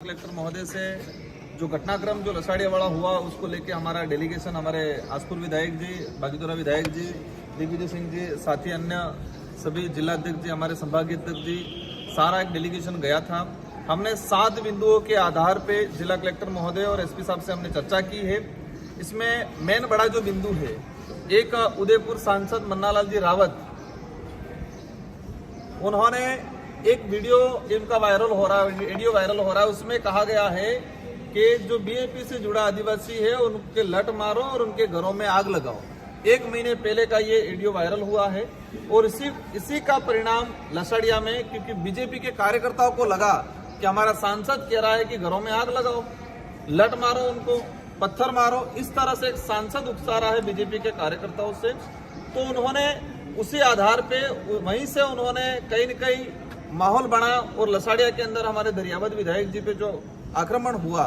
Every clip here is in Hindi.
कलेक्टर महोदय से जो घटनाक्रम जो लसाड़िया वाला हुआ उसको लेके हमारा डेलीगेशन हमारे आसपुर विधायक जी, बागीतोरा विधायक जी, दिग्विजय सिंह जी, साथी अन्य सभी जिलाध्यक्ष जी, हमारे संभागीय अध्यक्ष जी, सारा एक डेलीगेशन गया था। हमने 7 बिंदुओं के आधार पे जिला कलेक्टर महोदय और एसपी साहब से हमने चर्चा की है। इसमें मेन बड़ा जो बिंदु है, एक उदयपुर सांसद मन्नालाल जी रावत, उन्होंने एक वीडियो इनका वायरल हो रहा है, वीडियो वायरल हो रहा है, उसमें कहा गया है कि जो बीएपी से जुड़ा आदिवासी है उनके लट मारो और उनके घरों में आग लगाओ। 1 महीने पहले का ये वीडियो वायरल हुआ है और इसी का परिणाम लसाड़िया में, क्योंकि बीजेपी के कार्यकर्ताओं को लगा कि हमारा सांसद कह रहा है कि घरों में आग लगाओ, लट मारो, उनको पत्थर मारो, इस तरह से एक सांसद उकसा रहा है बीजेपी के कार्यकर्ताओं से। तो उन्होंने उसी आधार पे वहीं से उन्होंने कहीं न कहीं माहौल बना और लसाड़िया के अंदर हमारे दरियावद विधायक जी पे जो आक्रमण हुआ,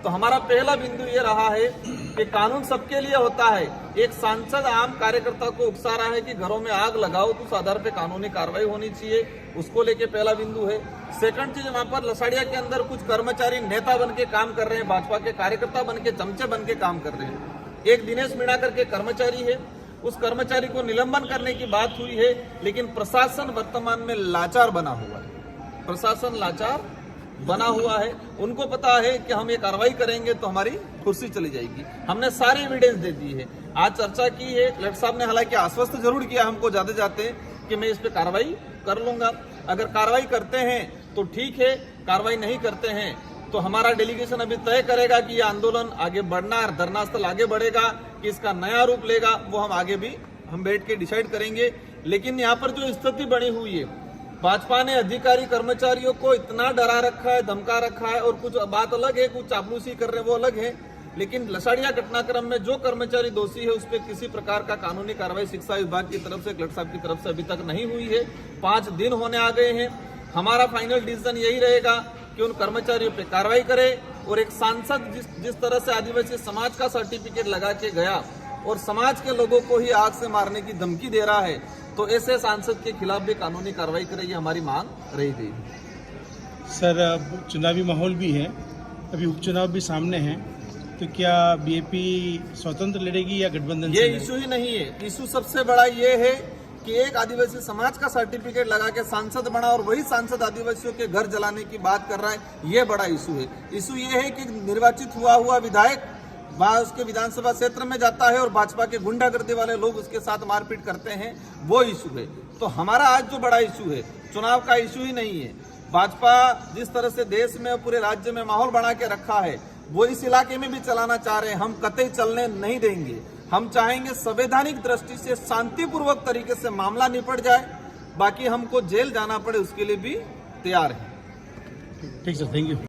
तो हमारा पहला बिंदु ये रहा है कि कानून सबके लिए होता है। एक सांसद आम कार्यकर्ता को उकसा रहा है कि घरों में आग लगाओ, तो उस आधार पे कानूनी कार्रवाई होनी चाहिए, उसको लेके पहला बिंदु है। सेकंड चीज, वहां पर लसाड़िया के अंदर कुछ कर्मचारी नेता बन के काम कर रहे हैं, भाजपा के कार्यकर्ता बन के, चमचे बन के काम कर रहे हैं। एक दिनेश मीणा करके कर्मचारी है, उस कर्मचारी को निलंबन करने की बात हुई है, लेकिन प्रशासन वर्तमान में लाचार बना हुआ है। प्रशासन लाचार बना हुआ है, उनको पता है कि हम ये कार्रवाई करेंगे तो हमारी कुर्सी चली जाएगी। हमने सारी एविडेंस दे दी है, आज चर्चा की है। कलेक्टर साहब ने हालांकि आश्वस्त जरूर किया हमको जाते जाते कि मैं इस पे कार्रवाई कर लूंगा। अगर कार्रवाई करते हैं तो ठीक है, कार्रवाई नहीं करते हैं तो हमारा डेलीगेशन अभी तय करेगा कि ये आंदोलन आगे बढ़ना है, धरना स्थल आगे बढ़ेगा कि इसका नया रूप लेगा, वो हम आगे भी हम बैठ के डिसाइड करेंगे। लेकिन यहाँ पर जो स्थिति बनी हुई है, भाजपा ने अधिकारी कर्मचारियों को इतना डरा रखा है, धमका रखा है, और कुछ बात अलग है, कुछ चापलूसी कर रहे हैं वो अलग है, लेकिन लसाड़िया घटनाक्रम में जो कर्मचारी दोषी है उस पर किसी प्रकार का कानूनी कार्रवाई शिक्षा विभाग की तरफ से, कलेक्टर साहब की तरफ से अभी तक नहीं हुई है। 5 दिन होने आ गए हैं। हमारा फाइनल डिसीजन यही रहेगा कि उन कर्मचारियों पे कार्रवाई करे, और एक सांसद जिस तरह से आदिवासी समाज का सर्टिफिकेट लगा के गया और समाज के लोगों को ही आग से मारने की धमकी दे रहा है, तो ऐसे सांसद के खिलाफ भी कानूनी कार्रवाई करे, ये हमारी मांग रही गई। सर, अब चुनावी माहौल भी है, अभी उपचुनाव भी सामने है, तो क्या बीएपी स्वतंत्र लड़ेगी या गठबंधन ये से? इशू ही नहीं है। इशू सबसे बड़ा ये है कि एक आदिवासी समाज का सर्टिफिकेट लगा के सांसद बना और वही सांसद आदिवासियों के घर जलाने की बात कर रहा है, ये बड़ा इशू है। इशू ये है कि निर्वाचित हुआ विधायक वहां उसके विधानसभा क्षेत्र में जाता है और भाजपा के गुंडागर्दी वाले लोग उसके साथ मारपीट करते हैं, वो इशू है। तो हमारा आज जो बड़ा इशू है, चुनाव का इशू ही नहीं है। भाजपा जिस तरह से देश में पूरे राज्य में माहौल बना के रखा है, वो इस इलाके में भी चलाना चाह रहे हैं। हम कतई चलने नहीं देंगे। हम चाहेंगे संवैधानिक दृष्टि से शांतिपूर्वक तरीके से मामला निपट जाए, बाकी हमको जेल जाना पड़े उसके लिए भी तैयार है। ठीक सर, थैंक यू।